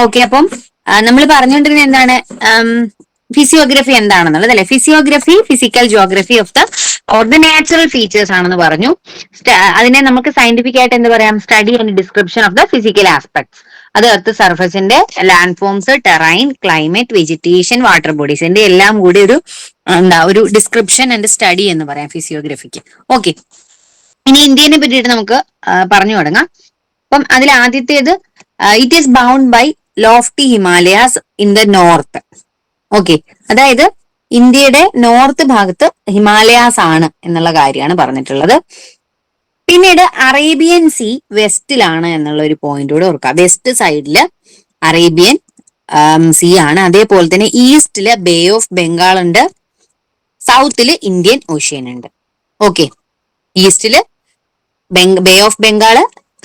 Okay, അപ്പം നമ്മൾ പറഞ്ഞുകൊണ്ടിരുന്നത് എന്താണ്? ഫിസിയോഗ്രഫി എന്താണെന്നുള്ളത് അല്ലെ. Physiography physical geography of the natural features ആണെന്ന് പറഞ്ഞു. അതിനെ നമുക്ക് സയന്റിഫിക് ആയിട്ട് എന്ത് പറയാം? Study and description of the physical aspects. അത് എർത്ത് സർഫസിന്റെ land forms, terrain, climate, vegetation, water ബോഡീസിന്റെ എല്ലാം കൂടി ഒരു ഡിസ്ക്രിപ്ഷൻ ആൻഡ് സ്റ്റഡി എന്ന് പറയാം ഫിസിയോഗ്രഫിക്ക്. ഓക്കെ, ഇനി ഇന്ത്യനെ പറ്റിയിട്ട് നമുക്ക് പറഞ്ഞു തുടങ്ങാം. അപ്പം അതിൽ ആദ്യത്തേത് it is bound by lofty Himalayas in the north. Okay, അതായത് ഇന്ത്യയുടെ നോർത്ത് ഭാഗത്ത് ഹിമാലയാസ് ആണ് എന്നുള്ള കാര്യമാണ് പറഞ്ഞിട്ടുള്ളത്. പിന്നീട് അറേബ്യൻ സീ വെസ്റ്റിലാണ് എന്നുള്ള ഒരു പോയിന്റ് കൂടെ ഓർക്കുക. വെസ്റ്റ് സൈഡില് അറേബ്യൻ സീ ആണ്. അതേപോലെ തന്നെ ഈസ്റ്റില് ബേ ഓഫ് ബംഗാൾ ഉണ്ട്, സൗത്തില് ഇന്ത്യൻ ഓഷ്യൻ ഉണ്ട്. ഓക്കെ, ഈസ്റ്റില് ബേ ഓഫ് ബംഗാള്,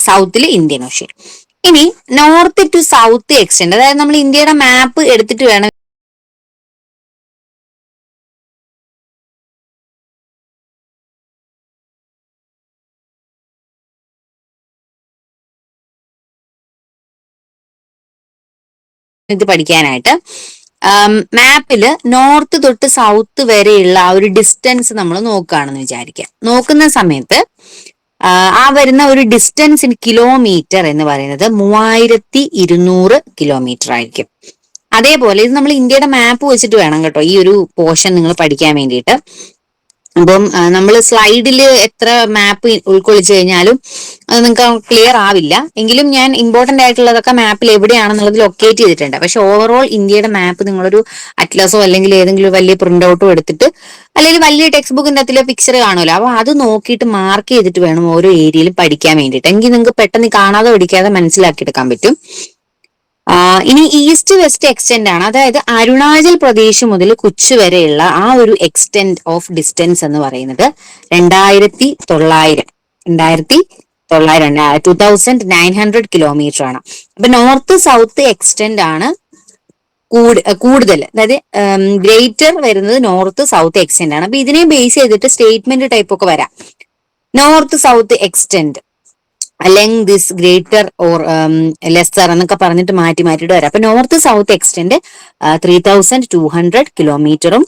സൗത്തില് ഇന്ത്യൻ ഓഷ്യൻ. ഇനി നോർത്ത് ടു സൗത്ത് എക്സ്റ്റെൻഡ്, അതായത് നമ്മൾ ഇന്ത്യയുടെ മാപ്പ് എടുത്തിട്ട് വേണം ഇത് പഠിക്കാനായിട്ട്. മാപ്പില് നോർത്ത് തൊട്ട് സൗത്ത് വരെയുള്ള ആ ഒരു ഡിസ്റ്റൻസ് നമ്മൾ നോക്കുകയാണെന്ന് വിചാരിക്കാം. നോക്കുന്ന സമയത്ത് ആ വരുന്ന ഒരു ഡിസ്റ്റൻസ് ഇൻ കിലോമീറ്റർ എന്ന് പറയുന്നത് 3200 കിലോമീറ്റർ ആയിരിക്കും. അതേപോലെ ഇത് നമ്മൾ ഇന്ത്യയുടെ മാപ്പ് വെച്ചിട്ട് വേണം കേട്ടോ ഈ ഒരു പോർഷൻ നിങ്ങൾ പഠിക്കാൻ വേണ്ടിയിട്ട്. അപ്പം നമ്മൾ സ്ലൈഡിൽ എത്ര മാപ്പ് ഉൾക്കൊള്ളിച്ചു കഴിഞ്ഞാലും അത് നിങ്ങൾക്ക് ക്ലിയർ ആവില്ല. എങ്കിലും ഞാൻ ഇമ്പോർട്ടന്റ് ആയിട്ടുള്ളതൊക്കെ മാപ്പിൽ എവിടെയാണെന്നുള്ളത് ലൊക്കേറ്റ് ചെയ്തിട്ടുണ്ട്. പക്ഷെ ഓവറോൾ ഇന്ത്യയുടെ മാപ്പ് നിങ്ങളൊരു അറ്റ്ലസോ അല്ലെങ്കിൽ ഏതെങ്കിലും വലിയ പ്രിന്റ് ഔട്ടോ എടുത്തിട്ട്, അല്ലെങ്കിൽ വലിയ ടെക്സ്റ്റ് ബുക്കിന്റെ അകത്തിലെ പിക്ചർ കാണുമല്ലോ, അപ്പൊ അത് നോക്കിയിട്ട് മാർക്ക് ചെയ്തിട്ട് വേണം ഓരോ ഏരിയയിലും പഠിക്കാൻ വേണ്ടിയിട്ട്. എങ്കിൽ നിങ്ങൾക്ക് പെട്ടെന്ന് കാണാതെ പഠിക്കാതെ മനസ്സിലാക്കിയെടുക്കാൻ പറ്റും. ഇനി ഈസ്റ്റ് വെസ്റ്റ് എക്സ്റ്റെൻഡ് ആണ്, അതായത് അരുണാചൽ പ്രദേശ് മുതൽ കുച്ച് വരെയുള്ള ആ ഒരു എക്സ്റ്റെൻഡ് ഓഫ് ഡിസ്റ്റൻസ് എന്ന് പറയുന്നത് 2900 2900 കിലോമീറ്റർ ആണ്. അപ്പൊ നോർത്ത് സൗത്ത് എക്സ്റ്റെൻഡ് ആണ് കൂടുതൽ, അതായത് ഗ്രേറ്റർ വരുന്നത് നോർത്ത് സൗത്ത് എക്സ്റ്റെൻഡ് ആണ്. അപ്പൊ ഇതിനെ ബേസ് ചെയ്തിട്ട് സ്റ്റേറ്റ്മെന്റ് ടൈപ്പ് ഒക്കെ വരാം. നോർത്ത് സൗത്ത് എക്സ്റ്റെൻഡ് അല്ലെങ്കിൽ ദിസ് ഗ്രേറ്റർ ഓർ ലെസ്സർ എന്നൊക്കെ പറഞ്ഞിട്ട് മാറ്റിയിട്ട് വരാം. അപ്പൊ നോർത്ത് സൗത്ത് എക്സ്റ്റെൻഡ് 3200 കിലോമീറ്ററും,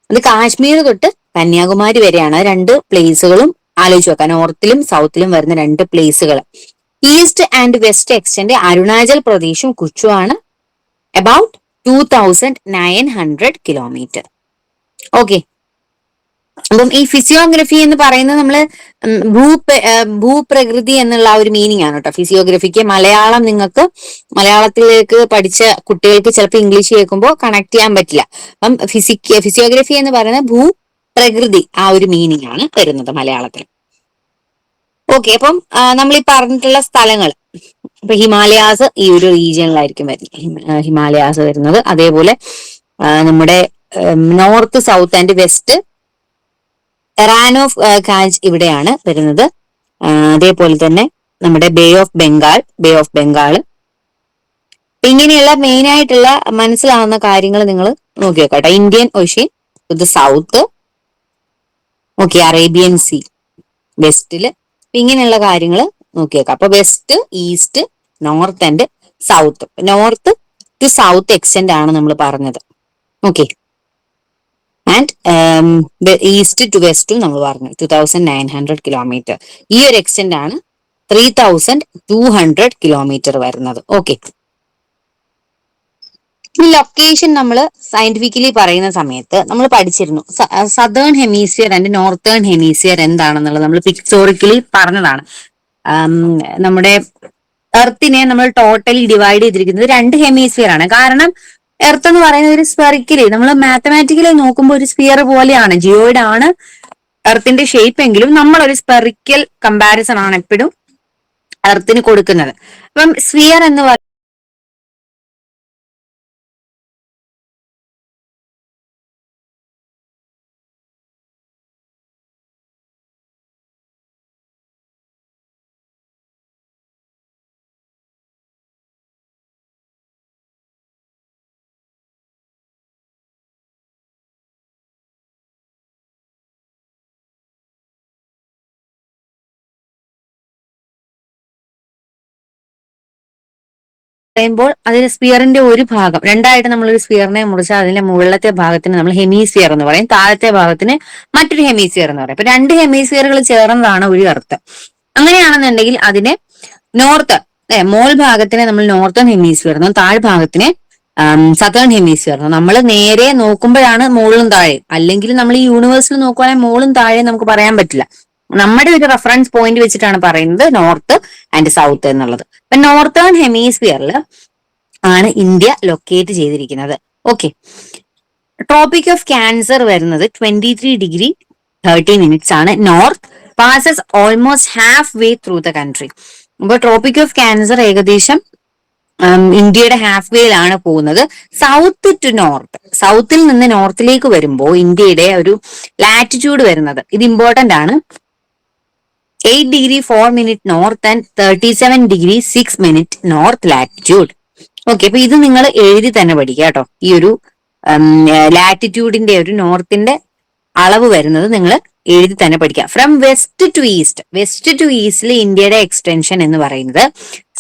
അത് കാശ്മീർ തൊട്ട് കന്യാകുമാരി വരെയാണ്. രണ്ട് പ്ലേസുകളും ആലോചിച്ച് വെക്കാം, നോർത്തിലും സൗത്തിലും വരുന്ന രണ്ട് പ്ലേസുകൾ. East and west extend Arunachal പ്രദേശും കുച്ചും ആണ്, അബൌട്ട് 2900 കിലോമീറ്റർ. ഓക്കെ, അപ്പം ഈ ഫിസിയോഗ്രഫി എന്ന് പറയുന്നത് നമ്മള് ഭൂപ്രകൃതി എന്നുള്ള ആ ഒരു മീനിങ് ആണ് കേട്ടോ ഫിസിയോഗ്രഫിക്ക്. മലയാളം നിങ്ങൾക്ക് മലയാളത്തിലേക്ക് പഠിച്ച കുട്ടികൾക്ക് ചിലപ്പോൾ ഇംഗ്ലീഷ് കേൾക്കുമ്പോൾ കണക്ട് ചെയ്യാൻ പറ്റില്ല. അപ്പം ഫിസിയോഗ്രഫി എന്ന് പറയുന്നത് ഭൂപ്രകൃതി ആ ഒരു മീനിങ് ആണ് വരുന്നത് മലയാളത്തിൽ. ഓക്കെ, അപ്പം നമ്മൾ ഈ പറഞ്ഞിട്ടുള്ള സ്ഥലങ്ങൾ, ഇപ്പൊ ഹിമാലയാസ് ഈ ഒരു റീജിയനിലായിരിക്കും വരുന്നത്, ഹിമാലയാസ് വരുന്നത്. അതേപോലെ നമ്മുടെ north south and west Rann of Kutch ഇവിടെയാണ് വരുന്നത്. അതേപോലെ തന്നെ നമ്മുടെ ബേ ഓഫ് ബംഗാൾ ഇങ്ങനെയുള്ള മെയിൻ ആയിട്ടുള്ള മനസ്സിലാവുന്ന കാര്യങ്ങൾ നിങ്ങൾ നോക്കി വെക്കട്ടെ. Indian ocean to the south, okay, Arabian sea വെസ്റ്റില്, ഇങ്ങനെയുള്ള കാര്യങ്ങൾ നോക്കി വെക്കാം. അപ്പൊ west, east, north and south. North to south extend ആണ് നമ്മൾ പറഞ്ഞത്. ഓക്കെ, ആൻഡ് ഈസ്റ്റ് ടു വെസ്റ്റും നമ്മൾ പറഞ്ഞു 2900 കിലോമീറ്റർ. ഈ ഒരു എക്സ്റ്റെൻഡ് ആണ് 3200 കിലോമീറ്റർ വരുന്നത്. ഓക്കെ, ഈ ലൊക്കേഷൻ നമ്മൾ സയന്റിഫിക്കലി പറയുന്ന സമയത്ത് നമ്മൾ പഠിച്ചിരുന്നു southern hemisphere and northern hemisphere എന്താണെന്നുള്ളത് നമ്മൾ പിക്ചോറിക്കലി പറഞ്ഞതാണ്. നമ്മുടെ എർത്തിനെ നമ്മൾ ടോട്ടലി ഡിവൈഡ് ചെയ്തിരിക്കുന്നത് രണ്ട് ഹെമീസ്ഫിയർ ആണ്. കാരണം എർത്ത് എന്ന് പറയുന്നത് ഒരു സ്പെറിക്കലി, നമ്മൾ മാത്തമാറ്റിക്കലി നോക്കുമ്പോൾ ഒരു സ്ഫിയർ പോലെയാണ്, ജിയോയിഡ് ആണ് എർത്തിന്റെ ഷേപ്പ് എങ്കിലും നമ്മൾ ഒരു സ്പെറിക്കൽ കമ്പാരിസൺ ആണ് എപ്പോഴും എർത്തിന് കൊടുക്കുന്നത്. അപ്പം സ്ഫിയർ എന്ന് പറയുമ്പോൾ അതിന് സ്പിയറിന്റെ ഒരു ഭാഗം രണ്ടായിട്ട് നമ്മളൊരു സ്പിയറിനെ മുറിച്ചാൽ അതിന്റെ മുകളിലത്തെ ഭാഗത്തിന് നമ്മൾ ഹെമിസ്ഫിയർ എന്ന് പറയും, താഴത്തെ ഭാഗത്തിന് മറ്റൊരു ഹെമിസ്ഫിയർ എന്ന് പറയും. അപ്പൊ രണ്ട് ഹെമിസ്ഫിയറുകൾ ചേർന്നതാണ് ഒരു എർത്ത്. അങ്ങനെയാണെന്നുണ്ടെങ്കിൽ അതിനെ നോർത്ത് മോൾ ഭാഗത്തിനെ നമ്മൾ നോർത്തേൺ ഹെമിസ്ഫിയർ എന്നും താഴ്ഭാഗത്തിനെ സതേൺ ഹെമിസ്ഫിയർ എന്നും. നമ്മൾ നേരെ നോക്കുമ്പോഴാണ് മോളും താഴെ, അല്ലെങ്കിൽ നമ്മൾ ഈ യൂണിവേഴ്സിൽ നോക്കുവാണെങ്കിൽ മോളും താഴെ നമുക്ക് പറയാൻ പറ്റില്ല. നമ്മുടെ ഒരു റെഫറൻസ് പോയിന്റ് വെച്ചിട്ടാണ് പറയുന്നത് നോർത്ത് ആൻഡ് സൗത്ത് എന്നുള്ളത്. അപ്പൊ നോർത്തേൺ ഹെമിസ്ഫിയറിൽ ആണ് ഇന്ത്യ ലൊക്കേറ്റ് ചെയ്തിരിക്കുന്നത്. ഓക്കെ, ട്രോപ്പിക് ഓഫ് ക്യാൻസർ വരുന്നത് 23°30' ആണ്. North passes almost half way through the country. അപ്പൊ ട്രോപ്പിക് ഓഫ് ക്യാൻസർ ഏകദേശം ഇന്ത്യയുടെ ഹാഫ് വേയിലാണ് പോകുന്നത്. സൗത്ത് ടു നോർത്ത്, സൗത്തിൽ നിന്ന് നോർത്തിലേക്ക് വരുമ്പോൾ ഇന്ത്യയുടെ ഒരു ലാറ്റിറ്റ്യൂഡ് വരുന്നത്, ഇത് ഇമ്പോർട്ടന്റ് ആണ്, 8°4' north and 37°6' north latitude. Okay, അപ്പൊ ഇത് നിങ്ങൾ എഴുതി തന്നെ പഠിക്കുക കേട്ടോ. ഈ ഒരു ലാറ്റിറ്റ്യൂഡിന്റെ ഒരു നോർത്തിന്റെ അളവ് വരുന്നത് നിങ്ങൾ എഴുതി തന്നെ പഠിക്കുക. From west to east, west to ഈസ്റ്റിൽ ഇന്ത്യയുടെ എക്സ്റ്റൻഷൻ എന്ന് പറയുന്നത്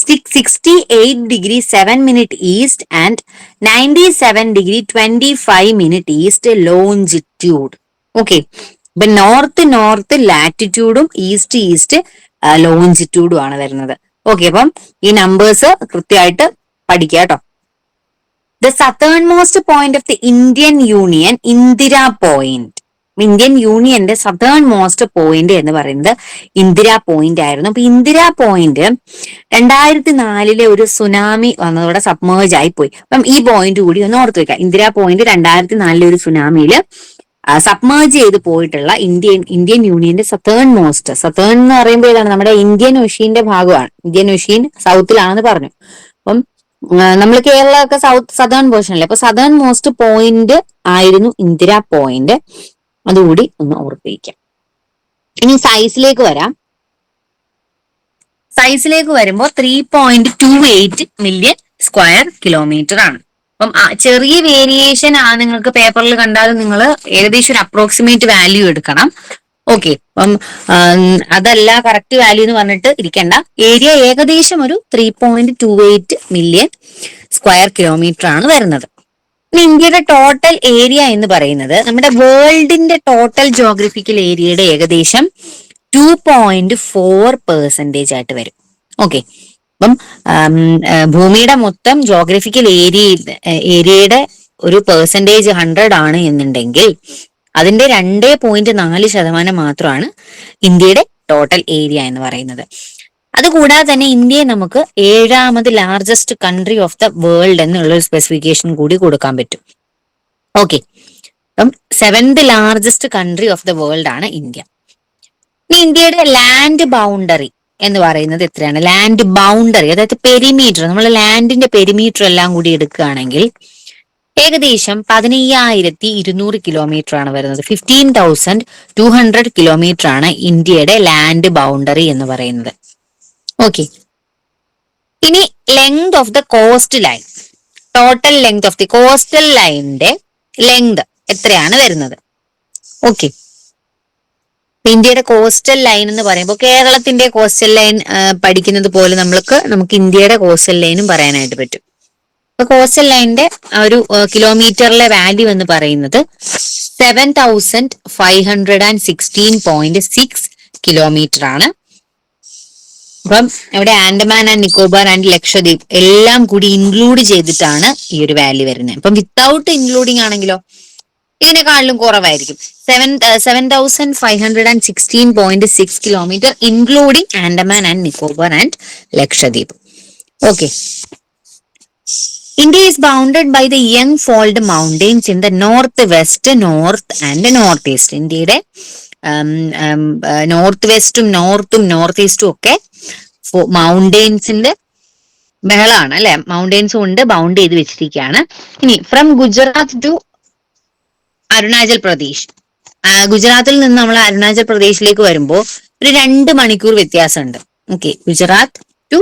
68°7' east and 97°25' east longitude. Okay, ഇപ്പൊ നോർത്ത് ലാറ്റിറ്റ്യൂഡും ഈസ്റ്റ് ലോഞ്ചിറ്റ്യൂഡും ആണ് വരുന്നത്. ഓക്കെ, അപ്പം ഈ നമ്പേഴ്സ് കൃത്യമായിട്ട് പഠിക്കുക കേട്ടോ. The southernmost point of the Indian union, Indira point. Indian യൂണിയന്റെ സതേൺ മോസ്റ്റ് പോയിന്റ് എന്ന് പറയുന്നത് ഇന്ദിരാ പോയിന്റ് ആയിരുന്നു. അപ്പൊ ഇന്ദിരാ പോയിന്റ് 2004 ഒരു സുനാമി വന്നതോടെ സബ്മേർജ് ആയി പോയി. അപ്പം ഈ പോയിന്റ് കൂടി ഒന്ന് ഓർത്ത് വെക്കാം. ഇന്ദിരാ പോയിന്റ് 2004 ഒരു സുനാമിയില് സബ്മേർജ് ചെയ്ത് പോയിട്ടുള്ള ഇന്ത്യൻ യൂണിയന്റെ സതേൺ എന്ന് പറയുമ്പോൾ ഏതാണ്, നമ്മുടെ ഇന്ത്യൻ ഒഷീന്റെ ഭാഗമാണ്. ഇന്ത്യൻ ഒഷീൻ സൗത്തിലാണെന്ന് പറഞ്ഞു. അപ്പം നമ്മൾ കേരള ഒക്കെ സതേൺ പോർഷൻ അല്ലേ, അപ്പൊ സതേൺ മോസ്റ്റ് പോയിന്റ് ആയിരുന്നു ഇന്ദിരാ പോയിന്റ്. അതുകൂടി ഒന്ന് ഓർത്തിരിക്കാം. ഇനി സൈസിലേക്ക് വരാം. സൈസിലേക്ക് വരുമ്പോൾ 3.28 മില്യൺ സ്ക്വയർ കിലോമീറ്റർ ആണ്. അപ്പം ചെറിയ വേരിയേഷൻ ആ നിങ്ങൾക്ക് പേപ്പറിൽ കണ്ടാലും നിങ്ങൾ ഏകദേശം ഒരു അപ്രോക്സിമേറ്റ് വാല്യൂ എടുക്കണം. ഓക്കെ, അപ്പം അതല്ല കറക്റ്റ് വാല്യൂ എന്ന് പറഞ്ഞിട്ട് ഇരിക്കേണ്ട. ഏരിയ ഏകദേശം ഒരു 3.28 മില്യൺ സ്ക്വയർ കിലോമീറ്റർ ആണ് വരുന്നത്. ഇന്ത്യയുടെ ടോട്ടൽ ഏരിയ എന്ന് പറയുന്നത് നമ്മുടെ വേൾഡിന്റെ ടോട്ടൽ ജോഗ്രഫിക്കൽ ഏരിയയുടെ ഏകദേശം 2.4% ആയിട്ട് വരും. ഓക്കെ, അപ്പം ഭൂമിയുടെ മൊത്തം ജോഗ്രഫിക്കൽ ഏരിയയുടെ ഒരു പെർസെൻറ്റേജ് 100 ആണ് എന്നുണ്ടെങ്കിൽ അതിന്റെ 2.4% മാത്രമാണ് ഇന്ത്യയുടെ ടോട്ടൽ ഏരിയ എന്ന് പറയുന്നത്. അതുകൂടാതെ തന്നെ ഇന്ത്യയെ നമുക്ക് 7ാമത് largest country of the world എന്നുള്ള ഒരു സ്പെസിഫിക്കേഷൻ കൂടി കൊടുക്കാൻ പറ്റും. ഓക്കെ, അപ്പം 7th largest country of the world ആണ് ഇന്ത്യ. ഇനി ഇന്ത്യയുടെ ലാൻഡ് ബൗണ്ടറി എന്ന് പറയുന്നത് എത്രയാണ്? ലാൻഡ് ബൗണ്ടറി അതായത് പെരിമീറ്റർ, നമ്മൾ ലാൻഡിന്റെ പെരിമീറ്റർ എല്ലാം കൂടി എടുക്കുകയാണെങ്കിൽ ഏകദേശം 15,200 കിലോമീറ്റർ ആണ് വരുന്നത്. 15,200 കിലോമീറ്റർ ആണ് ഇന്ത്യയുടെ ലാൻഡ് ബൗണ്ടറി എന്ന് പറയുന്നത്. ഓക്കെ, ഇനി length of the cost line, total length of the coastal ലൈനിന്റെ ലെങ്ത് എത്രയാണ് വരുന്നത്? ഓക്കെ, ഇന്ത്യയുടെ കോസ്റ്റൽ ലൈൻ എന്ന് പറയുമ്പോൾ കേരളത്തിന്റെ കോസ്റ്റൽ ലൈൻ പഠിക്കുന്നത് പോലെ നമുക്ക് ഇന്ത്യയുടെ കോസ്റ്റൽ ലൈനും പറയാനായിട്ട് പറ്റും. അപ്പൊ കോസ്റ്റൽ ലൈനിന്റെ ഒരു കിലോമീറ്ററിലെ വാല്യൂ എന്ന് പറയുന്നത് 7,516.6 കിലോമീറ്റർ ആണ്. അപ്പം ഇവിടെ ആൻഡമാൻ ആൻഡ് നിക്കോബാർ ആൻഡ് ലക്ഷദ്വീപ് എല്ലാം കൂടി ഇൻക്ലൂഡ് ചെയ്തിട്ടാണ് ഈ ഒരു വാല്യൂ വരുന്നത്. അപ്പം വിത്തൗട്ട് ഇൻക്ലൂഡിങ് ആണെങ്കിലോ ഇതിനെക്കാളിലും കുറവായിരിക്കും. 7,516.6 kilometre including Andaman and Nicobar and Lakshadweep. Okay, India is bounded by the young fold mountains in the northwest, north and northeast. ഇന്ത്യയുടെ നോർത്ത് വെസ്റ്റും നോർത്ത് ഈസ്റ്റും ഒക്കെ മൗണ്ടെയിൻസിന്റെ ബഹളമാണ് അല്ലെ, മൗണ്ടെയിൻസ് കൊണ്ട് ബൗണ്ട് ചെയ്ത് വെച്ചിരിക്കുകയാണ്. ഇനി ഫ്രം ഗുജറാത്ത് ടു അരുണാചൽ പ്രദേശ്, ഗുജറാത്തിൽ നിന്ന് നമ്മൾ അരുണാചൽ പ്രദേശിലേക്ക് വരുമ്പോൾ ഒരു 2 മണിക്കൂർ വ്യത്യാസമുണ്ട്. ഓക്കെ, ഗുജറാത്ത് ടു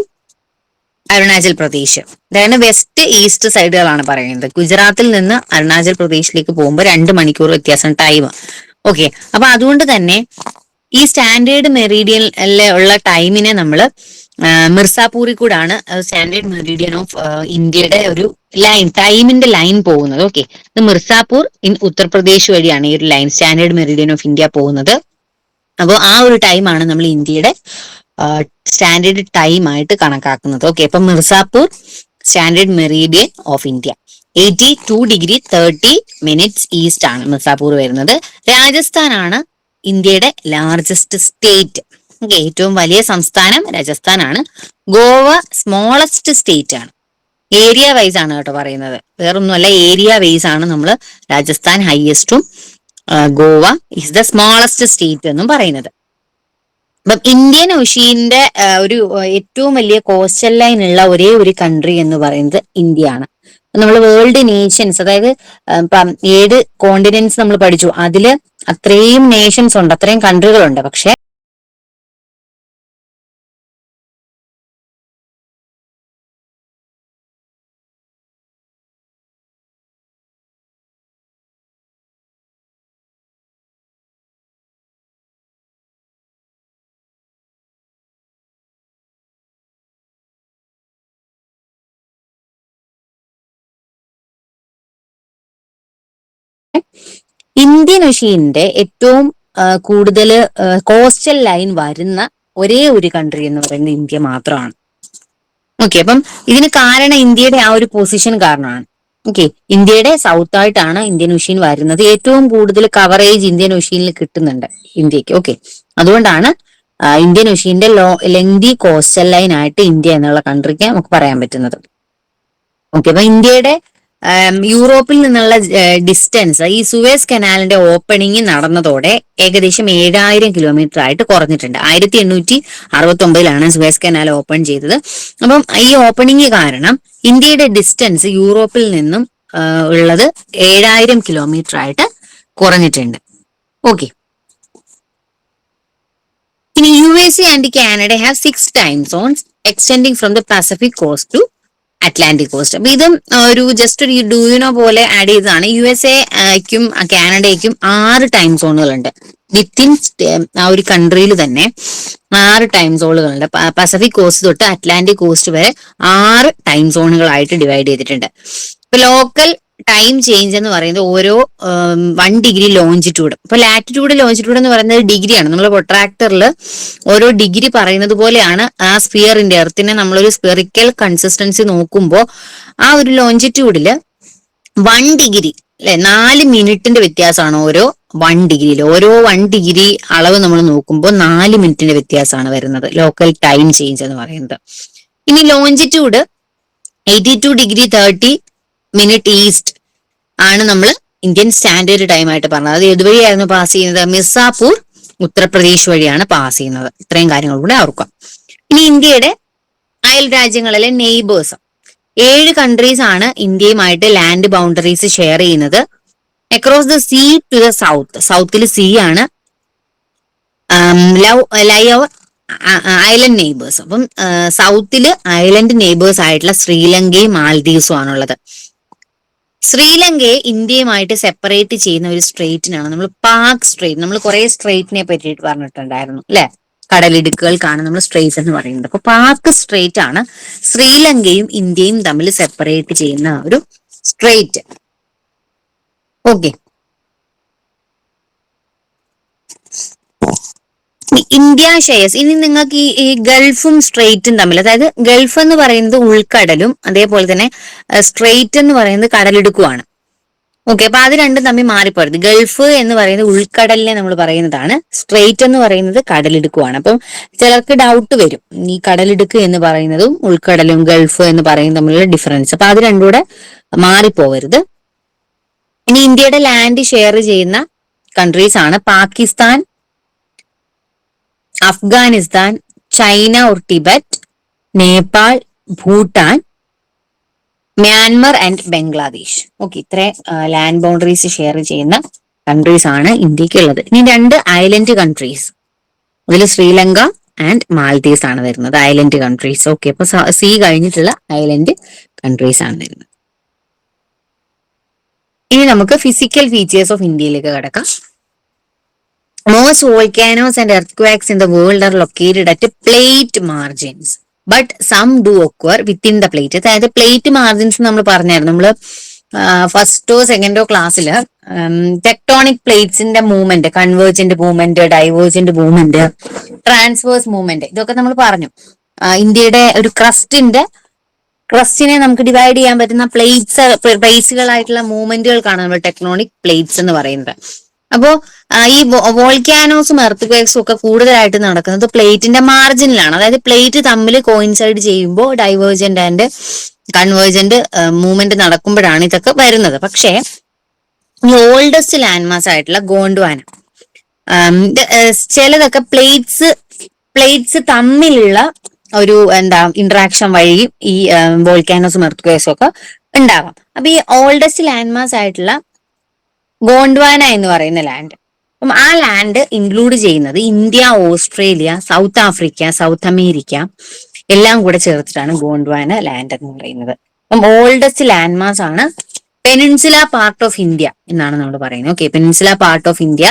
അരുണാചൽ പ്രദേശ്, അതായത് വെസ്റ്റ് ഈസ്റ്റ് സൈഡുകളാണ് പറയുന്നത്. ഗുജറാത്തിൽ നിന്ന് അരുണാചൽ പ്രദേശിലേക്ക് പോകുമ്പോൾ 2 മണിക്കൂർ വ്യത്യാസം ടൈം. ഓക്കെ, അപ്പൊ അതുകൊണ്ട് തന്നെ ഈ സ്റ്റാൻഡേർഡ് മെറീഡിയനിലെ ഉള്ള ടൈമിനെ നമ്മൾ മിർസാപൂരിൽ കൂടാണ് സ്റ്റാൻഡേർഡ് മെറിഡിയൻ ഓഫ് ഇന്ത്യയുടെ ഒരു ലൈൻ, ടൈമിന്റെ ലൈൻ പോകുന്നത്. ഓക്കെ, ഇത് മിർസാപൂർ ഇൻ ഉത്തർപ്രദേശ് വഴിയാണ് ഈ ഒരു line standard Meridian of India പോകുന്നത്. അപ്പോൾ ആ ഒരു ടൈമാണ് നമ്മൾ ഇന്ത്യയുടെ സ്റ്റാൻഡേർഡ് ടൈം ആയിട്ട് കണക്കാക്കുന്നത്. ഓക്കെ, അപ്പൊ Mirzapur standard Meridian of India 82°30' east ആണ് മിർസാപൂർ വരുന്നത്. രാജസ്ഥാനാണ് ഇന്ത്യയുടെ ലാർജസ്റ്റ് സ്റ്റേറ്റ്. ഓക്കെ, ഏറ്റവും വലിയ സംസ്ഥാനം രാജസ്ഥാനാണ്. ഗോവ സ്മോളസ്റ്റ് സ്റ്റേറ്റ് ആണ്. ഏരിയ വൈസ് ആണ് കേട്ടോ പറയുന്നത്, വേറൊന്നുമല്ല, ഏരിയ വൈസ് ആണ് നമ്മൾ രാജസ്ഥാൻ ഹൈയസ്റ്റും Goa is the smallest state എന്നും പറയുന്നത്. അപ്പം ഇന്ത്യൻ ഒഷീന്റെ ഒരു ഏറ്റവും വലിയ കോസ്റ്റൽ ലൈൻ ഉള്ള ഒരേ ഒരു കൺട്രി എന്ന് പറയുന്നത് ഇന്ത്യയാണ്. നമ്മൾ വേൾഡ് നേഷൻസ്, അതായത് 7 കോണ്ടിനെന്റ്സ് നമ്മൾ പഠിച്ചു, അതില് അത്രയും നേഷൻസ് ഉണ്ട്, അത്രയും കൺട്രികളുണ്ട്. പക്ഷെ ഇന്ത്യൻ ഒഷീന്റെ ഏറ്റവും കൂടുതൽ കോസ്റ്റൽ ലൈൻ വരുന്ന ഒരേ ഒരു കൺട്രി എന്ന് പറയുന്നത് ഇന്ത്യ മാത്രമാണ്. ഓക്കെ, അപ്പം ഇതിന് കാരണം ഇന്ത്യയുടെ ആ ഒരു പൊസിഷൻ കാരണമാണ്. ഓക്കെ, ഇന്ത്യയുടെ സൗത്ത് ആയിട്ടാണ് ഇന്ത്യൻ ഒഷീൻ വരുന്നത്. ഏറ്റവും കൂടുതൽ കവറേജ് ഇന്ത്യൻ ഒഷീനിൽ കിട്ടുന്നുണ്ട് ഇന്ത്യക്ക്. ഓക്കെ, അതുകൊണ്ടാണ് ഇന്ത്യൻ ഒഷീന്റെ ലെങ്തി കോസ്റ്റൽ ലൈൻ ആയിട്ട് ഇന്ത്യ എന്നുള്ള കൺട്രിക്ക് നമുക്ക് പറയാൻ പറ്റുന്നത്. ഓക്കെ, അപ്പൊ ഇന്ത്യയുടെ യൂറോപ്പിൽ നിന്നുള്ള ഡിസ്റ്റൻസ് ഈ സുവേസ് കനാലിന്റെ ഓപ്പണിംഗ് നടന്നതോടെ ഏകദേശം 7000 കിലോമീറ്റർ ആയിട്ട് കുറഞ്ഞിട്ടുണ്ട്. 1869 സുവേസ് കനാൽ ഓപ്പൺ ചെയ്തത്. അപ്പം ഈ ഓപ്പണിംഗ് കാരണം ഇന്ത്യയുടെ ഡിസ്റ്റൻസ് യൂറോപ്പിൽ നിന്നും ഉള്ളത് 7000 കിലോമീറ്റർ ആയിട്ട് കുറഞ്ഞിട്ടുണ്ട്. ഓക്കെ, ഇനി USA and Canada have 6 time zones extending from the Pacific coast to Atlantic coast. അപ്പൊ ഇതും ഒരു ജസ്റ്റ് ഒരു ഡൂയിനോ പോലെ ആഡ് ചെയ്തതാണ്. USA-ക്കും കാനഡയ്ക്കും 6 ടൈം സോണുകളുണ്ട്. വിത്തിൻ ആ ഒരു കൺട്രിയിൽ തന്നെ 6 ടൈം സോണുകളുണ്ട്. പസഫിക് കോസ്റ്റ് തൊട്ട് അറ്റ്ലാന്റിക് കോസ്റ്റ് വരെ 6 ടൈം സോണുകളായിട്ട് ഡിവൈഡ് ചെയ്തിട്ടുണ്ട്. ഇപ്പൊ ലോക്കൽ ടൈം ചേഞ്ച് എന്ന് പറയുന്നത് ഓരോ 1 ഡിഗ്രി ലോഞ്ചിറ്റ്യൂഡ്. ഇപ്പൊ ലാറ്റിറ്റ്യൂഡ് ലോഞ്ചിറ്റ്യൂഡ് എന്ന് പറയുന്നത് ഡിഗ്രിയാണ്. നമ്മൾ പ്രൊട്രാക്ടറിൽ ഓരോ ഡിഗ്രി പറയുന്നത് പോലെയാണ് ആ സ്ഫിയറിന്റെ, എർത്തിനെ നമ്മളൊരു സ്പെറിക്കൽ കൺസിസ്റ്റൻസി നോക്കുമ്പോൾ ആ ഒരു ലോഞ്ചിറ്റ്യൂഡില് 1 ഡിഗ്രി അല്ലെ 4 മിനിറ്റിന്റെ വ്യത്യാസമാണ് ഓരോ 1 ഡിഗ്രിയിൽ. ഓരോ 1 ഡിഗ്രി അളവ് നമ്മൾ നോക്കുമ്പോൾ 4 മിനിറ്റിന്റെ വ്യത്യാസമാണ് വരുന്നത് ലോക്കൽ ടൈം ചേഞ്ച് എന്ന് പറയുന്നത്. ഇനി ലോഞ്ചിറ്റ്യൂഡ് 82°30' ഈസ്റ്റ് ആണ് നമ്മൾ ഇന്ത്യൻ സ്റ്റാൻഡേർഡ് ടൈം ആയിട്ട് പറഞ്ഞത്. അത് ഏതുവഴിയായിരുന്നു പാസ് ചെയ്യുന്നത്? മിർസാപൂർ ഉത്തർപ്രദേശ് വഴിയാണ് പാസ് ചെയ്യുന്നത്. ഇത്രയും കാര്യങ്ങൾ കൂടെ ഓർക്കാം. ഇനി ഇന്ത്യയുടെ അയൽ രാജ്യങ്ങളിലെ നെയ്ബേഴ്സ് 7 കൺട്രീസ് ആണ് ഇന്ത്യയുമായിട്ട് ലാൻഡ് ബൗണ്ടറീസ് ഷെയർ ചെയ്യുന്നത്. Across the sea to the south, സൗത്തിൽ സീ ആണ്. ഐലൻഡ് നെയ്ബേഴ്സ്, അപ്പം സൗത്തില് ഐലൻഡ് നെയ്ബേഴ്സ് ആയിട്ടുള്ള ശ്രീലങ്കയും മാൽദീവ്സും ആണുള്ളത്. ശ്രീലങ്കയെ ഇന്ത്യയുമായിട്ട് സെപ്പറേറ്റ് ചെയ്യുന്ന ഒരു സ്ട്രെയിറ്റിനാണ് നമ്മൾ പാക് സ്ട്രെയിറ്റ്. നമ്മൾ കുറെ സ്ട്രെയിറ്റിനെ പറ്റിയിട്ട് പറഞ്ഞിട്ടുണ്ടായിരുന്നു അല്ലെ, കടലിടുക്കുകൾക്കാണ് നമ്മൾ സ്ട്രെയിറ്റ് എന്ന് പറയുന്നത്. അപ്പൊ പാക് സ്ട്രെയിറ്റ് ആണ് ശ്രീലങ്കയും ഇന്ത്യയും തമ്മിൽ സെപ്പറേറ്റ് ചെയ്യുന്ന ഒരു സ്ട്രെയിറ്റ്. Okay, India shares. ഇനി നിങ്ങൾക്ക് ഈ ഗൾഫും സ്ട്രെയിറ്റും തമ്മിൽ, അതായത് ഗൾഫ് എന്ന് പറയുന്നത് ഉൾക്കടലും അതേപോലെ തന്നെ സ്ട്രെയിറ്റ് എന്ന് പറയുന്നത് കടലിടുക്കുമാണ്. ഓക്കെ, അപ്പൊ അത് രണ്ടും തമ്മിൽ മാറിപ്പോരുത്. ഗൾഫ് എന്ന് പറയുന്നത് ഉൾക്കടലിനെ നമ്മൾ പറയുന്നതാണ്, സ്ട്രെയിറ്റ് എന്ന് പറയുന്നത് കടലിടുക്കുമാണ്. അപ്പം ചിലർക്ക് ഡൗട്ട് വരും, ഈ കടലിടുക്ക് എന്ന് പറയുന്നതും ഉൾക്കടലും ഗൾഫ് എന്ന് പറയുന്നതും തമ്മിലുള്ള ഡിഫറൻസ്. അപ്പൊ അത് രണ്ടും കൂടെ മാറിപ്പോവരുത്. ഇനി ഇന്ത്യയുടെ ലാൻഡ് ഷെയർ ചെയ്യുന്ന കൺട്രീസ് ആണ് Pakistan, Afghanistan, China or Tibet, Nepal, Bhutan, Myanmar and Bangladesh. Okay, ഇത്രയും ലാൻഡ് ബൗണ്ടറീസ് ഷെയർ ചെയ്യുന്ന കൺട്രീസ് ആണ് ഇന്ത്യക്ക് ഉള്ളത്. ഇനി 2 ഐലൻഡ് കൺട്രീസ്, അതിൽ ശ്രീലങ്ക ആൻഡ് മാൽദീവ്സ് ആണ് വരുന്നത്, ഐലൻഡ് കൺട്രീസ്. ഓക്കെ, അപ്പൊ സീ കഴിഞ്ഞിട്ടുള്ള ഐലൻഡ് കൺട്രീസ് ആണ് വരുന്നത്. ഇനി നമുക്ക് ഫിസിക്കൽ ഫീച്ചേഴ്സ് ഓഫ് ഇന്ത്യയിലേക്ക് കടക്കാം. Most volcanoes and earthquakes in the world are located at plate margins. But some do occur within the plate. അതായത് പ്ലേറ്റ് മാർജിൻസ് നമ്മൾ പറഞ്ഞായിരുന്നു. നമ്മള് ഫസ്റ്റോ സെക്കൻഡോ ക്ലാസ്സിൽ ടെക്ടോണിക് പ്ലേറ്റ്സിന്റെ movement, convergent movement, divergent movement, transverse movement, ഇതൊക്കെ നമ്മൾ പറഞ്ഞു. ഇന്ത്യയുടെ ഒരു ക്രസ്റ്റിനെ നമുക്ക് ഡിവൈഡ് ചെയ്യാൻ പറ്റുന്ന പ്ലേറ്റ്സുകളായിട്ടുള്ള മൂവ്മെന്റുകൾക്കാണ് നമ്മൾ ടെക്ടോണിക് പ്ലേറ്റ്സ് എന്ന് പറയുന്നത്. അപ്പോ ഈ വോൾക്കാനോസും എർത്ത് ഒക്കെ കൂടുതലായിട്ട് നടക്കുന്നത് പ്ലേറ്റിന്റെ മാർജിനിലാണ്. അതായത് പ്ലേറ്റ് തമ്മിൽ കോയിൻസൈഡ് ചെയ്യുമ്പോൾ ഡൈവേർജന്റ് ആൻഡ് കൺവേർജന്റ് മൂവ്മെന്റ് നടക്കുമ്പോഴാണ് ഇതൊക്കെ വരുന്നത്. പക്ഷേ ഈ ഓൾഡസ്റ്റ് ലാൻഡ് മാസ് ആയിട്ടുള്ള ഗോണ്ട്വാന, ചിലതൊക്കെ പ്ലേറ്റ്സ് തമ്മിലുള്ള ഒരു ഇന്ററാക്ഷൻ വഴി ഈ വോൾക്കാനോസും എർത്ത് ഒക്കെ ഉണ്ടാവാം. അപ്പൊ ഈ ഓൾഡസ്റ്റ് ലാൻഡ് മാസ് ആയിട്ടുള്ള ഗോണ്ട്വാന എന്ന് പറയുന്ന ലാൻഡ്, അപ്പം ആ ലാൻഡ് ഇൻക്ലൂഡ് ചെയ്യുന്നത് India, Australia, South Africa, South America എല്ലാം കൂടെ ചേർത്തിട്ടാണ് ഗോണ്ട്വാന ലാൻഡ് എന്ന് പറയുന്നത്. അപ്പം ഓൾഡസ്റ്റ് ലാൻഡ് മാസ് ആണ് പെനിൻസുല പാർട്ട് ഓഫ് ഇന്ത്യ എന്നാണ് നമ്മൾ പറയുന്നത്. Okay, peninsula part of India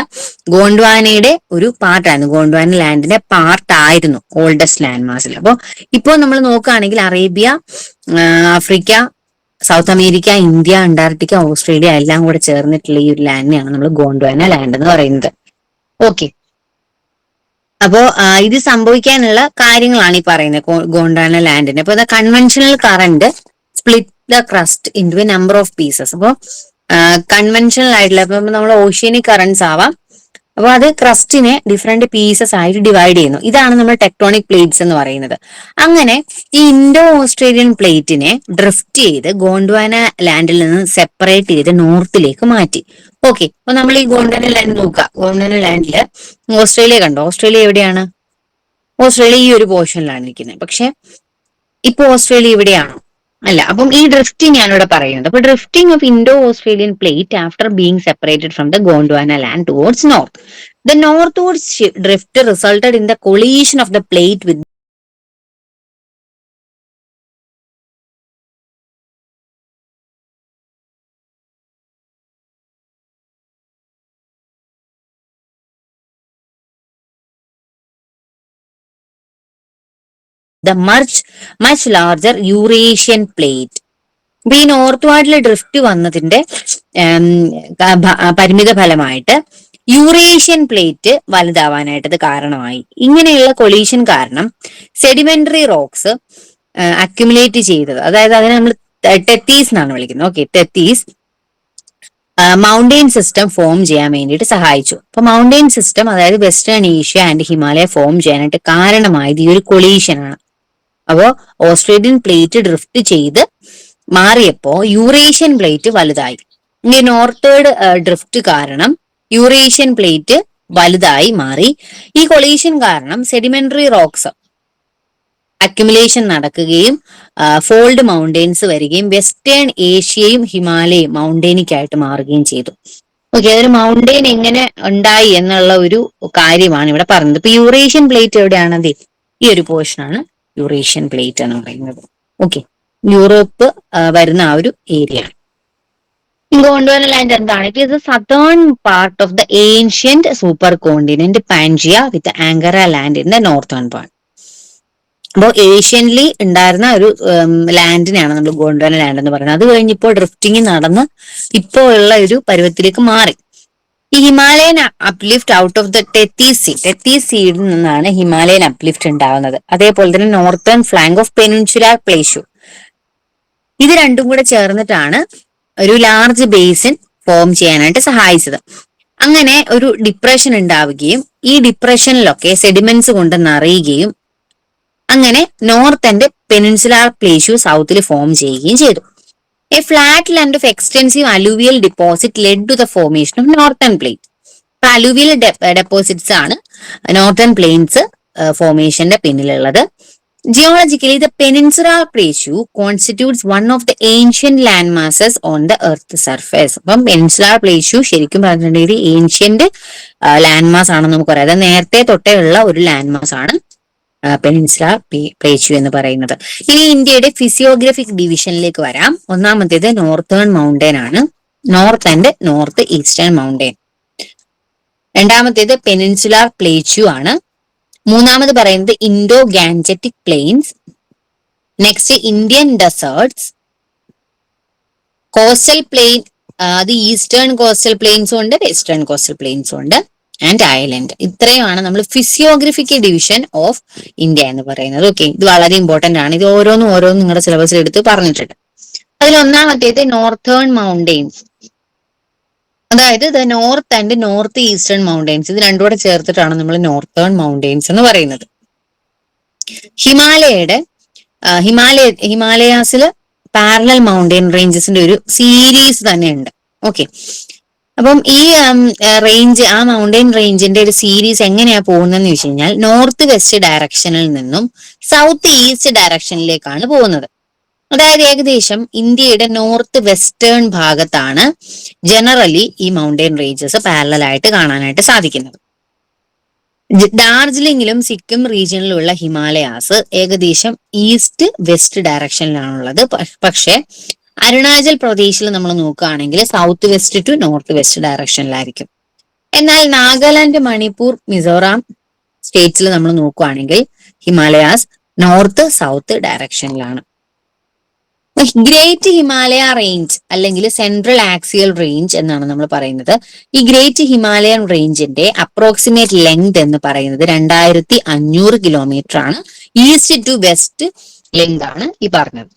ഗോണ്ട്വാനയുടെ ഒരു പാർട്ടായിരുന്നു. ഗോണ്ട്വാന ലാൻഡിന്റെ പാർട്ട് ആയിരുന്നു ഓൾഡസ്റ്റ് ലാൻഡ് മാസിൽ. അപ്പോൾ ഇപ്പോൾ നമ്മൾ നോക്കുകയാണെങ്കിൽ Arabia, Africa, South America, India, Antarctica, Australia എല്ലാം കൂടെ ചേർന്നിട്ടുള്ള ഈ ഒരു ലാൻഡിനെയാണ് നമ്മൾ ഗോണ്ട്വാന ലാൻഡ് എന്ന് പറയുന്നത്. ഓക്കെ, അപ്പോ ഇത് സംഭവിക്കാനുള്ള കാര്യങ്ങളാണ് ഈ പറയുന്നത് ഗോണ്ട്വാന ലാൻഡിന്. അപ്പൊ conventional current split the crust into a number of pieces. അപ്പോൾ കൺവെൻഷണൽ ആയിട്ടുള്ള ഇപ്പൊ നമ്മൾ ഓഷ്യനിക് കറന്റ്സ് ആവാം. അപ്പൊ അത് ക്രസ്റ്റിനെ ഡിഫറെന്റ് പീസസ് ആയിട്ട് ഡിവൈഡ് ചെയ്യുന്നു. ഇതാണ് നമ്മൾ ടെക്ടോണിക് പ്ലേറ്റ്സ് എന്ന് പറയുന്നത്. അങ്ങനെ ഈ ഇൻഡോ ഓസ്ട്രേലിയൻ പ്ലേറ്റിനെ ഡ്രിഫ്റ്റ് ചെയ്ത് ഗോണ്ട്വാന ലാൻഡിൽ നിന്ന് സെപ്പറേറ്റ് ചെയ്ത് നോർത്തിലേക്ക് മാറ്റി. ഓക്കെ, അപ്പൊ നമ്മൾ ഈ ഗോണ്ട്വാന ലാൻഡ് നോക്കുക. ഗോണ്ട്വാന ലാൻഡില് ഓസ്ട്രേലിയ കണ്ടോ? ഓസ്ട്രേലിയ എവിടെയാണ്? ഓസ്ട്രേലിയ ഈ ഒരു പോർഷനിലാണ് ഇരിക്കുന്നത്. പക്ഷെ ഇപ്പൊ ഓസ്ട്രേലിയ ഇവിടെയാണോ? അല്ല. അപ്പം ഈ ഡ്രിഫ്റ്റിംഗ് ആണ് ഇവിടെ പറയുന്നത്. അപ്പൊ drifting of Indo Australian plate after being separated from the Gondwana land towards north. The northwards drift resulted in the collision of the plate with the much larger Eurasian plate. ഇപ്പൊ ഈ നോർത്ത് വാർഡിലെ drift വന്നതിന്റെ പരിമിത ഫലമായിട്ട് Eurasian plate വലുതാവാനായിട്ട് ഇത് കാരണമായി. ഇങ്ങനെയുള്ള collision കാരണം സെഡിമെന്ററി റോക്സ് അക്യുമുലേറ്റ് ചെയ്തത്, അതായത് അതിനെ നമ്മൾ ടെത്തീസ് എന്നാണ് വിളിക്കുന്നത്. ഓക്കെ, ടെത്തീസ് മൗണ്ടെയിൻ സിസ്റ്റം ഫോം ചെയ്യാൻ വേണ്ടിയിട്ട് സഹായിച്ചു. അപ്പൊ മൗണ്ടെയിൻ സിസ്റ്റം, അതായത് western Asia and Himalaya form ചെയ്യാനായിട്ട് കാരണമായത് ഈ ഒരു കൊളീഷൻ ആണ്. അപ്പോ ഓസ്ട്രേലിയൻ പ്ലേറ്റ് ഡ്രിഫ്റ്റ് ചെയ്ത് മാറിയപ്പോ യൂറേഷ്യൻ പ്ലേറ്റ് വലുതായി. ഈ നോർത്തേഡ് ഡ്രിഫ്റ്റ് കാരണം യൂറേഷ്യൻ പ്ലേറ്റ് വലുതായി മാറി. ഈ കൊളീഷൻ കാരണം സെഡിമെന്ററി റോക്സ് അക്യുമുലേഷൻ നടക്കുകയും ഫോൾഡ് മൗണ്ടെയിൻസ് വരികയും വെസ്റ്റേൺ ഏഷ്യയും ഹിമാലയയും മൗണ്ടെയിനിക്കായിട്ട് മാറുകയും ചെയ്തു. ഓക്കെ, അതൊരു മൗണ്ടെയിൻ എങ്ങനെ ഉണ്ടായി എന്നുള്ള ഒരു കാര്യമാണ് ഇവിടെ പറഞ്ഞത്. ഇപ്പൊ യൂറേഷ്യൻ പ്ലേറ്റ് എവിടെയാണത്? ഈ ഒരു പോർഷനാണ് യൂറേഷ്യൻ പ്ലേറ്റ് എന്ന് പറയുന്നത്. ഓക്കെ, യൂറോപ്പ് വരുന്ന ആ ഒരു ഏരിയ. ഗോണ്ട്വാന ലാൻഡ് എന്താണ്? It is the southern part of the ancient super continent Pangaea with Angara land in the northern part. അപ്പോൾ ഏഷ്യനിൽ ഉണ്ടായിരുന്ന ഒരു ലാൻഡിനെയാണ് നമ്മൾ ഗോണ്ട്വാന ലാൻഡ് എന്ന് പറയുന്നത്. അത് കഴിഞ്ഞിപ്പോൾ ഡ്രിഫ്റ്റിംഗ് നടന്ന് ഇപ്പോൾ ഉള്ള ഒരു പരുവത്തിലേക്ക് മാറി. ഈ Himalayan uplift out of the Tethys സീഡിൽ നിന്നാണ് ഹിമാലയൻ അപ്ലിഫ്റ്റ് ഉണ്ടാവുന്നത്. അതേപോലെ തന്നെ northern flank of peninsular plateau, ഇത് രണ്ടും കൂടെ ചേർന്നിട്ടാണ് ഒരു ലാർജ് ബേസിൻ ഫോം ചെയ്യാനായിട്ട് സഹായിച്ചത്. അങ്ങനെ ഒരു ഡിപ്രഷൻ ഉണ്ടാവുകയും ഈ ഡിപ്രഷനിലൊക്കെ സെഡിമെന്റ്സ് കൊണ്ട് നിറയുകയും അങ്ങനെ നോർത്ത് ആൻഡ് പെനിൻസുലാർ പ്ലേഷ്യൂ സൗത്തിൽ ഫോം ചെയ്യുകയും ചെയ്തു. A flat land of extensive alluvial deposit led to the formation of northern plate. alluvial deposits ആണ് നോർത്തേൺ പ്ലെയിൻസ് ഫോർമേഷന്റെ പിന്നിലുള്ളത്. Geologically, the peninsular plateau constitutes one of the ancient land masses on the earth surface. അപ്പം peninsular പ്ലേഷ്യൂ ശരിക്കും പറഞ്ഞിട്ടുണ്ടെങ്കിൽ ancient land mass ആണെന്ന് നമുക്ക് പറയാം. അത് നേരത്തെ തൊട്ടേ ഉള്ള ഒരു ലാൻഡ് മാസ് ആണ് പെനിൻസുലാർ പ്ലേറ്റ്യൂ എന്ന് പറയുന്നത്. ഇനി ഇന്ത്യയുടെ ഫിസിയോഗ്രഫിക് ഡിവിഷനിലേക്ക് വരാം. ഒന്നാമത്തേത് നോർത്തേൺ മൗണ്ടെയിൻ ആണ്, north and north eastern mountain. രണ്ടാമത്തേത് പെനിൻസുലാർ പ്ലേറ്റ്യൂ ആണ്. മൂന്നാമത് പറയുന്നത് Indo Gangetic plains. Next Indian deserts, coastal plain, അത് ഈസ്റ്റേൺ കോസ്റ്റൽ പ്ലെയിൻസും ഉണ്ട് വെസ്റ്റേൺ കോസ്റ്റൽ പ്ലെയിൻസും ഉണ്ട്, ആൻഡ് ഐലൻഡ്. ഇത്രയുമാണ് നമ്മൾ ഫിസിയോഗ്രഫിക്കൽ ഡിവിഷൻ ഓഫ് ഇന്ത്യ എന്ന് പറയുന്നത്. ഓക്കെ, ഇത് വളരെ ഇമ്പോർട്ടന്റ് ആണ്. ഇത് ഓരോന്നും നിങ്ങളുടെ സിലബസിൽ എടുത്ത് പറഞ്ഞിട്ടുണ്ട്. അതിൽ ഒന്നാമത്തേത് നോർത്തേൺ മൗണ്ടെയിൻസ്, അതായത് the north and north eastern mountains. ഇത് രണ്ടും കൂടെ ചേർത്തിട്ടാണ് നമ്മൾ നോർത്തേൺ മൗണ്ടെയിൻസ് എന്ന് പറയുന്നത്. ഹിമാലയാസിൽ പാരലൽ മൗണ്ടെയിൻ റേഞ്ചസിന്റെ ഒരു സീരീസ് തന്നെ ഉണ്ട്. ഓക്കെ, അപ്പം ഈ റേഞ്ച്, ആ മൗണ്ടെയിൻ റേഞ്ചിന്റെ ഒരു സീരീസ് എങ്ങനെയാ പോകുന്നതെന്ന് വെച്ച് കഴിഞ്ഞാൽ നോർത്ത് വെസ്റ്റ് ഡയറക്ഷനിൽ നിന്നും സൗത്ത് ഈസ്റ്റ് ഡയറക്ഷനിലേക്കാണ് പോകുന്നത്. അതായത് ഏകദേശം ഇന്ത്യയുടെ നോർത്ത് വെസ്റ്റേൺ ഭാഗത്താണ് ജനറലി ഈ മൗണ്ടെയിൻ റേഞ്ചസ് പാരലൽ ആയിട്ട് കാണാനായിട്ട് സാധിക്കുന്നത്. ഡാർജിലിംഗിലും സിക്കിം റീജിയനിലുള്ള ഹിമാലയാസ് ഏകദേശം ഈസ്റ്റ് വെസ്റ്റ് ഡയറക്ഷനിലാണുള്ളത്. പക്ഷെ അരുണാചൽ പ്രദേശിൽ നമ്മൾ നോക്കുകയാണെങ്കിൽ south west to north west ഡയറക്ഷനിലായിരിക്കും. എന്നാൽ നാഗാലാൻഡ്, മണിപ്പൂർ, മിസോറാം സ്റ്റേറ്റ്സിൽ നമ്മൾ നോക്കുകയാണെങ്കിൽ ഹിമാലയാസ് നോർത്ത് സൗത്ത് ഡയറക്ഷനിലാണ്. ഗ്രേറ്റ് ഹിമാലയ റേഞ്ച് അല്ലെങ്കിൽ സെൻട്രൽ ആക്സിയൽ റേഞ്ച് എന്നാണ് നമ്മൾ പറയുന്നത്. ഈ ഗ്രേറ്റ് ഹിമാലയൻ റേഞ്ചിന്റെ അപ്രോക്സിമേറ്റ് ലെങ്ത് എന്ന് പറയുന്നത് 2500 കിലോമീറ്റർ ആണ്. ഈസ്റ്റ് ടു വെസ്റ്റ് ലെങ്ത് ആണ് ഈ പറഞ്ഞത്.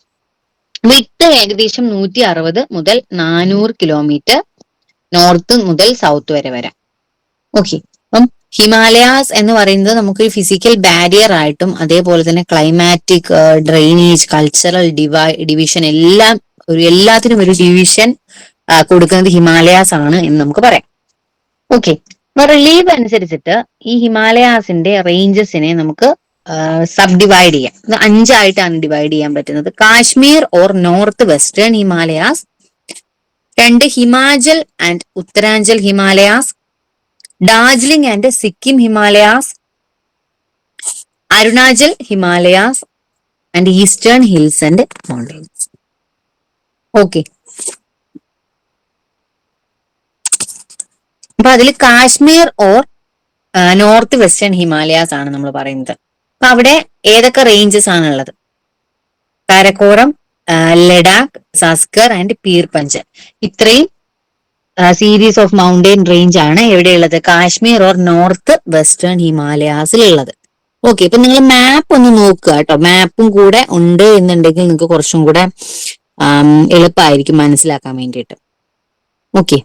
വിട്ട് ഏകദേശം 160 മുതൽ 400 കിലോമീറ്റർ നോർത്ത് മുതൽ സൗത്ത് വരെ വരാം. ഓക്കെ, അപ്പം ഹിമാലയാസ് എന്ന് പറയുന്നത് നമുക്കൊരു ഫിസിക്കൽ ബാരിയർ ആയിട്ടും അതേപോലെ തന്നെ ക്ലൈമാറ്റിക്, ഡ്രെയിനേജ്, കൾച്ചറൽ ഡിവിഷൻ എല്ലാത്തിനും ഒരു ഡിവിഷൻ കൊടുക്കുന്നത് ഹിമാലയാസ് ആണ് എന്ന് നമുക്ക് പറയാം. ഓക്കെ, അപ്പൊ റിലീഫ് അനുസരിച്ചിട്ട് ഈ ഹിമാലയാസിന്റെ റേഞ്ചസിനെ നമുക്ക് സബ് ഡിവൈഡ് ചെയ്യാം. ഇത് 5ആയിട്ടാണ് ഡിവൈഡ് ചെയ്യാൻ പറ്റുന്നത്. Kashmir or north western Himalayas, 2 Himachal and Uttaranchal Himalayas, Darjeeling and Sikkim Himalayas, Arunachal Himalayas and eastern hills and mountains. Okay, അപ്പൊ അതിൽ Kashmir or north western Himalayas ആണ് നമ്മൾ പറയുന്നത്. അപ്പൊ അവിടെ ഏതൊക്കെ റേഞ്ചസ് ആണുള്ളത്? കാരക്കോറം, ലഡാക്ക്, സസ്കർ ആൻഡ് പീർ പഞ്ചൽ. ഇത്രയും സീരീസ് ഓഫ് മൗണ്ടെയിൻ റേഞ്ച് ആണ് എവിടെയുള്ളത്? കാശ്മീർ ഓർ നോർത്ത് വെസ്റ്റേൺ ഹിമാലയാസിലുള്ളത്. ഓക്കെ, ഇപ്പൊ നിങ്ങൾ മാപ്പ് ഒന്ന് നോക്കുക കേട്ടോ. മാപ്പും കൂടെ ഉണ്ട് എന്നുണ്ടെങ്കിൽ നിങ്ങൾക്ക് കുറച്ചും കൂടെ എളുപ്പമായിരിക്കും മനസ്സിലാക്കാൻ വേണ്ടിയിട്ട്. ഓക്കെ,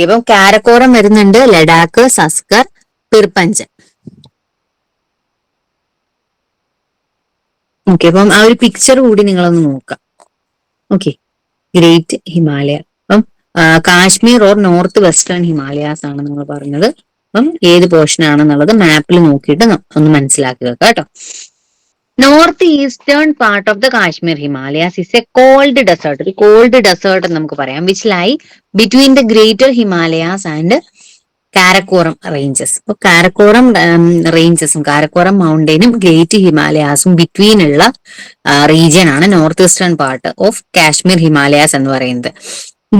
അപ്പം കാരക്കോറം വരുന്നുണ്ട്, ലഡാക്ക്, സസ്കർ, പിർപഞ്ചൽ. ഓക്കെ, അപ്പം ആ ഒരു പിക്ചർ കൂടി നിങ്ങളൊന്ന് നോക്കാം. Okay, great Himalaya. അപ്പം Kashmir or north western Himalayas ആണ് നിങ്ങൾ പറഞ്ഞത്. അപ്പം ഏത് പോർഷൻ ആണെന്നുള്ളത് മാപ്പിൽ നോക്കിയിട്ട് ഒന്ന് മനസ്സിലാക്കുക കേട്ടോ. North eastern part of the Kashmir Himalayas is a cold desert. ഒരു കോൾഡ് ഡെസേർട്ട് എന്ന് നമുക്ക് പറയാം. Which lie between the greater Himalayas and Karakoram ranges. അപ്പൊ കാരക്കോറം റേഞ്ചസും കാരക്കോറം മൗണ്ടെയിനും ഗ്രേറ്റ് ഹിമാലയാസും ബിറ്റ്വീൻ ഉള്ള റീജിയൻ ആണ് north eastern part of Kashmir Himalayas എന്ന് പറയുന്നത്.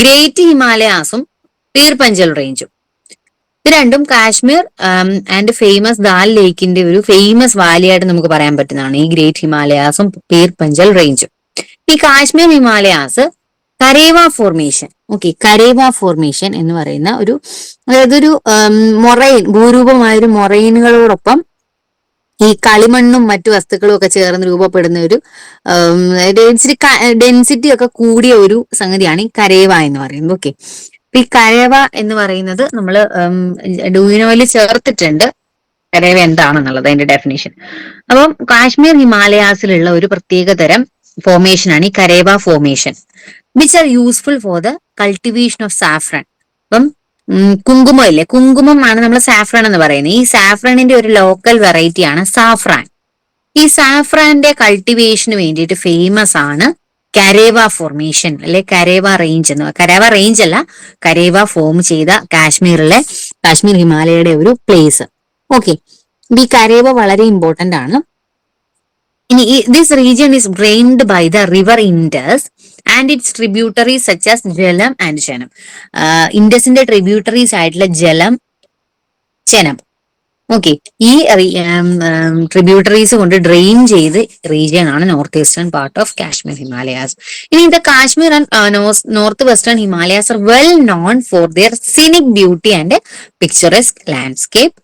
ഗ്രേറ്റ് ഹിമാലയാസും പീർ പഞ്ചൽ റേഞ്ചും, ഇത് രണ്ടും കാശ്മീർ ആൻഡ് ഫേമസ് ദാൽ ലേക്കിന്റെ ഒരു ഫേമസ് വാലിയായിട്ട് നമുക്ക് പറയാൻ പറ്റുന്നതാണ് ഈ ഗ്രേറ്റ് ഹിമാലയാസും പീർ പഞ്ചൽ റേഞ്ചും. ഈ Kashmir Himalayas Karewa formation, okay, Karewa formation എന്ന് പറയുന്ന അതായത് ഒരു മൊറൈൻ, ഭൂരൂപമായ ഒരു മൊറൈനുകളോടൊപ്പം ഈ കളിമണ്ണും മറ്റു വസ്തുക്കളും ഒക്കെ ചേർന്ന് രൂപപ്പെടുന്ന ഒരു ഡെൻസിറ്റി ഒക്കെ കൂടിയ ഒരു സംഗതിയാണ് ഈ കരേവ എന്ന് പറയുന്നത്. ഓക്കെ, ഈ കരേവ എന്ന് പറയുന്നത് നമ്മൾ ഡൂയിനോയിൽ ചേർത്തിട്ടുണ്ട് കരേവ എന്താണെന്നുള്ളത്, അതിന്റെ ഡെഫിനേഷൻ. അപ്പം കാശ്മീർ ഹിമാലയാസിലുള്ള ഒരു പ്രത്യേക തരം ഫോർമേഷൻ ആണ് ഈ Karewa formation, which are useful for the cultivation of saffron. അപ്പം കുങ്കുമം ഇല്ലേ, കുങ്കുമം ആണ് നമ്മൾ സാഫ്രൺ എന്ന് പറയുന്നത്. ഈ സാഫ്രണിന്റെ ഒരു ലോക്കൽ വെറൈറ്റി ആണ് സാഫ്രാൻ. ഈ സാഫ്രാന്റെ കൾട്ടിവേഷന് വേണ്ടിയിട്ട് ഫേമസ് ആണ് കരേവ ഫോർമേഷൻ അല്ലെ കരേവ റേഞ്ച് എന്ന്. കരേവ റേഞ്ച് അല്ല, കരേവ ഫോം ചെയ്ത കാശ്മീർ ഹിമാലയയുടെ ഒരു പ്ലേസ്. ഓക്കെ, ഈ കരേവ വളരെ ഇമ്പോർട്ടന്റ് ആണ്. ഇനി this region is drained by the river Indus and its tributaries such as Jhelum and Chenab. ഇൻഡസിന്റെ ട്രിബ്യൂട്ടറീസ് ആയിട്ടുള്ള ജലം, ചെനം. ഓക്കെ. ഈ ട്രിബ്യൂട്ടറീസ് കൊണ്ട് ഡ്രെയിൻ ചെയ്ത് റീജിയൻ ആണ് north eastern part of Kashmir Himalayas. ഇനി the Kashmir and north western Himalayas are well known for their scenic beauty and picturesque landscape.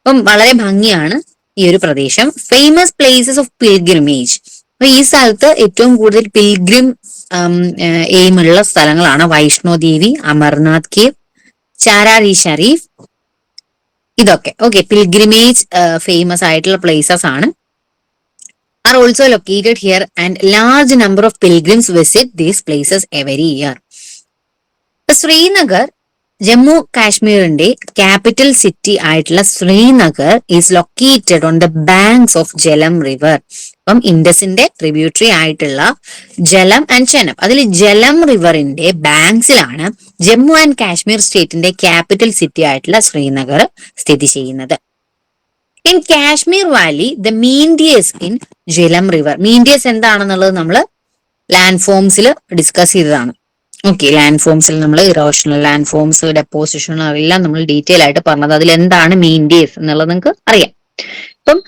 അപ്പം വളരെ ഭംഗിയാണ് ഈ ഒരു പ്രദേശം. Famous places of pilgrimage. അപ്പൊ ഈ സ്ഥലത്ത് ഏറ്റവും കൂടുതൽ പിൽഗ്രിം എയിമുള്ള സ്ഥലങ്ങളാണ് വൈഷ്ണോ ദേവി, അമർനാഥ് കേവ്, ചാരാരി ഷരീഫ്, ഇതൊക്കെ. ഓക്കെ, പിൽഗ്രിമേജ് ഫേമസ് ആയിട്ടുള്ള പ്ലേസസ് ആണ്. Are also located here and large number of pilgrims visit these places every year. Srinagar, Jammu കാശ്മീരിന്റെ ക്യാപിറ്റൽ സിറ്റി ആയിട്ടുള്ള Srinagar is located on the banks of Jhelum river. അപ്പം ഇൻഡസിന്റെ ട്രിബ്യൂട്ടറി ആയിട്ടുള്ള ജലം ആൻഡ് ചെനം, അതിൽ ജലം റിവറിന്റെ ബാങ്ക്സിലാണ് ജമ്മു ആൻഡ് കാശ്മീർ സ്റ്റേറ്റിന്റെ ക്യാപിറ്റൽ സിറ്റി ആയിട്ടുള്ള ശ്രീനഗർ സ്ഥിതി ചെയ്യുന്നത്. In Kashmir Valley the മീൻഡിയസ് in ജലം റിവർ. മീൻഡിയസ് എന്താണെന്നുള്ളത് നമ്മൾ ലാൻഡ് ഫോംസിൽ ഡിസ്കസ് ചെയ്തതാണ്. ഓക്കെ, ലാൻഡ് ഫോംസിൽ നമ്മൾ ഇറോഷണൽ ലാൻഡ് ഫോംസ്, ഡെപ്പോസിഷൻ, എല്ലാം നമ്മൾ ഡീറ്റെയിൽ ആയിട്ട് പറഞ്ഞത്. അതിൽ എന്താണ് മീൻഡിയസ് എന്നുള്ളത് നിങ്ങൾക്ക് അറിയാം. അപ്പം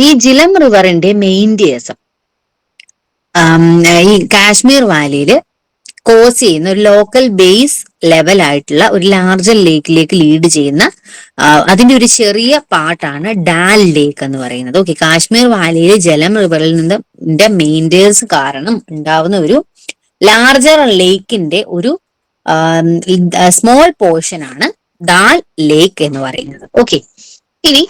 ഈ ജിലം റിവറിന്റെ മെയിൻഡിയസ് ഈ കാശ്മീർ വാലിയില് കോസ് ചെയ്യുന്ന ഒരു ലോക്കൽ ബേസ് ലെവൽ ആയിട്ടുള്ള ഒരു ലാർജർ ലേക്കിലേക്ക് ലീഡ് ചെയ്യുന്ന അതിന്റെ ഒരു ചെറിയ പാർട്ടാണ് ഡാൽ ലേക്ക് എന്ന് പറയുന്നത്. ഓക്കെ, കാശ്മീർ വാലിയിലെ ജലം റിവറിൽ നിന്ന് മെയിൻഡിയസ് കാരണം ഉണ്ടാവുന്ന ഒരു ലാർജർ ലേക്കിന്റെ ഒരു സ്മോൾ പോർഷൻ ആണ് ദാൽ ലേക്ക് എന്ന് പറയുന്നത്. ഓക്കെ, ഇനി